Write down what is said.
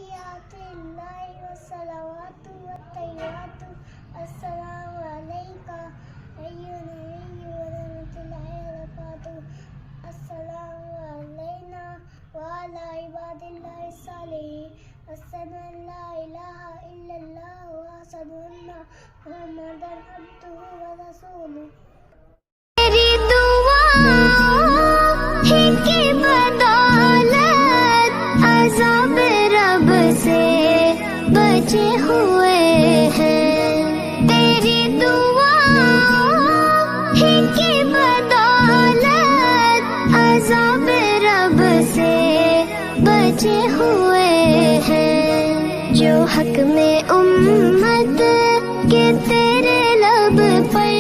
تحیات اللہ والصلوات والطیبات السلام علیکہ ایھا النبی ورحمۃ اللہ وبرکاتہ السلام علینا وعلی عباد اللہ الصالحین اشہد ان لا الہ الا اللہ واشہد ان محمدا عبدہ ورسولہ. تیری دعا کی بدولت عذاب رب سے بچے ہوئے ہیں. تیری دعا کی بدولت عذاب رب سے بچے ہوئے ہیں. جو حق میں امت کے تیرے لب پر